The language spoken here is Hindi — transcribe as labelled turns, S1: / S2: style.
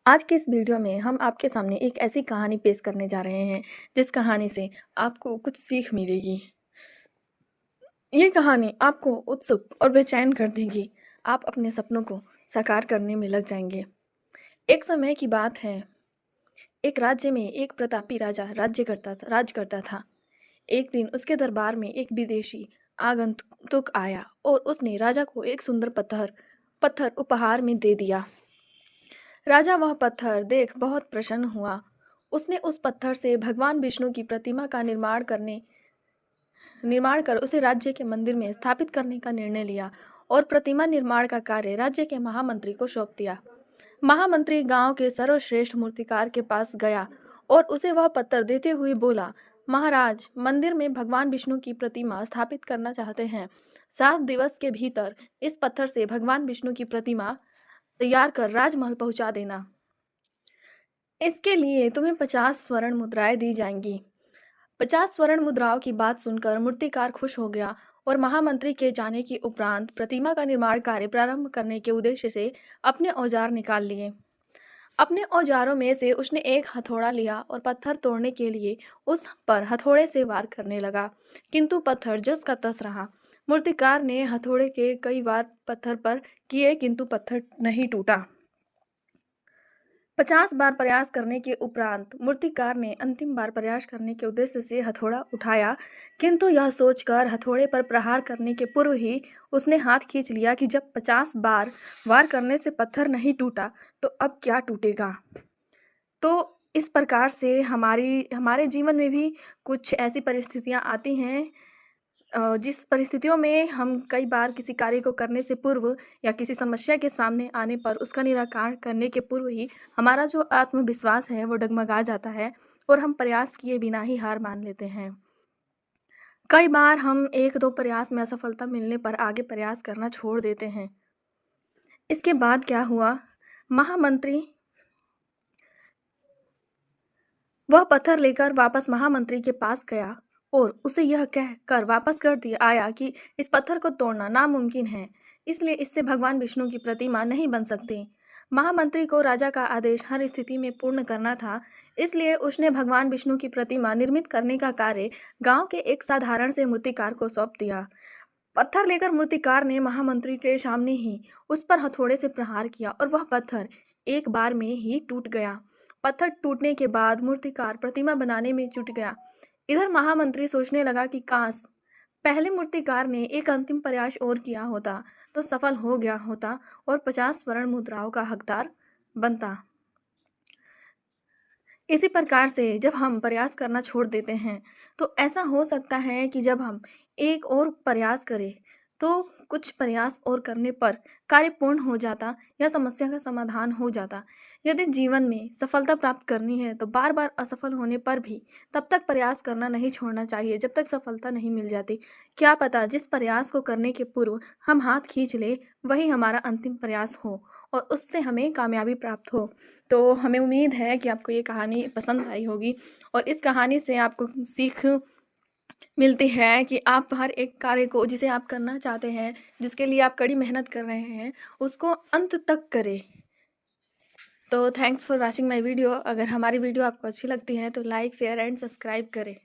S1: आज के इस वीडियो में हम आपके सामने एक ऐसी कहानी पेश करने जा रहे हैं जिस कहानी से आपको कुछ सीख मिलेगी। ये कहानी आपको उत्सुक और बेचैन कर देगी। आप अपने सपनों को साकार करने में लग जाएंगे। एक समय की बात है, एक राज्य में एक प्रतापी राजा राज करता था। एक दिन उसके दरबार में एक विदेशी आगंतुक आया और उसने राजा को एक सुंदर पत्थर पत्थर उपहार में दे दिया। राजा वह पत्थर देख बहुत प्रसन्न हुआ। उसने उस पत्थर से भगवान विष्णु की प्रतिमा का निर्माण कर उसे राज्य के मंदिर में स्थापित करने का निर्णय लिया और प्रतिमा निर्माण का कार्य राज्य के महामंत्री को सौंप दिया। महामंत्री गांव के सर्वश्रेष्ठ मूर्तिकार के पास गया और उसे वह पत्थर देते हुए बोला, महाराज, मंदिर में भगवान विष्णु की प्रतिमा स्थापित करना चाहते हैं। 7 दिवस के भीतर इस पत्थर से भगवान विष्णु की प्रतिमा तैयार कर राजमहल पहुंचा देना। इसके लिए तुम्हें 50 स्वर्ण मुद्राएं दी जाएंगी। 50 स्वर्ण मुद्राओं की बात सुनकर मूर्तिकार खुश हो गया और महामंत्री के जाने के उपरांत प्रतिमा का निर्माण कार्य प्रारंभ करने के उद्देश्य से अपने औजार निकाल लिए। अपने औजारों में से उसने एक हथौड़ा लिया और पत्थर तोड़ने के लिए उस पर हथौड़े से वार करने लगा, किंतु पत्थर जस का तस रहा। मूर्तिकार ने हथौड़े के कई वार पत्थर पर किए, किंतु पत्थर नहीं टूटा। 50 बार प्रयास करने के उपरांत मूर्तिकार ने अंतिम बार प्रयास करने के उद्देश्य से हथौड़ा उठाया, किंतु यह सोचकर हथौड़े पर प्रहार करने के पूर्व ही उसने हाथ खींच लिया कि जब 50 बार वार करने से पत्थर नहीं टूटा तो अब क्या टूटेगा। तो इस प्रकार से हमारे जीवन में भी कुछ ऐसी परिस्थितियां आती हैं, जिस परिस्थितियों में हम कई बार किसी कार्य को करने से पूर्व या किसी समस्या के सामने आने पर उसका निराकरण करने के पूर्व ही हमारा जो आत्मविश्वास है वो डगमगा जाता है और हम प्रयास किए बिना ही हार मान लेते हैं। कई बार हम एक दो प्रयास में असफलता मिलने पर आगे प्रयास करना छोड़ देते हैं। इसके बाद क्या हुआ, महामंत्री वह पत्थर लेकर वापस महामंत्री के पास गया और उसे यह कहकर वापस कर दिया आया कि इस पत्थर को तोड़ना नामुमकिन है, इसलिए इससे भगवान विष्णु की प्रतिमा नहीं बन सकती। महामंत्री को राजा का आदेश हर स्थिति में पूर्ण करना था, इसलिए उसने भगवान विष्णु की प्रतिमा निर्मित करने का कार्य गांव के एक साधारण से मूर्तिकार को सौंप दिया। पत्थर लेकर मूर्तिकार ने महामंत्री के सामने ही उस पर हथौड़े से प्रहार किया और वह पत्थर एक बार में ही टूट गया। पत्थर टूटने के बाद मूर्तिकार प्रतिमा बनाने में जुट गया। इधर महामंत्री सोचने लगा कि काश पहले मूर्तिकार ने एक अंतिम प्रयास और किया होता तो सफल हो गया होता और 50 स्वर्ण मुद्राओं का हकदार बनता। इसी प्रकार से जब हम प्रयास करना छोड़ देते हैं तो ऐसा हो सकता है कि जब हम एक और प्रयास करें तो कुछ प्रयास और करने पर कार्य पूर्ण हो जाता या समस्या का समाधान हो जाता। यदि जीवन में सफलता प्राप्त करनी है तो बार बार असफल होने पर भी तब तक प्रयास करना नहीं छोड़ना चाहिए जब तक सफलता नहीं मिल जाती। क्या पता जिस प्रयास को करने के पूर्व हम हाथ खींच ले वही हमारा अंतिम प्रयास हो और उससे हमें कामयाबी प्राप्त हो। तो हमें उम्मीद है कि आपको ये कहानी पसंद आई होगी और इस कहानी से आपको सीख मिलती है कि आप हर एक कार्य को जिसे आप करना चाहते हैं, जिसके लिए आप कड़ी मेहनत कर रहे हैं, उसको अंत तक करें। तो thanks for watching my video. अगर हमारी वीडियो आपको अच्छी लगती है तो लाइक, शेयर एंड सब्सक्राइब करें।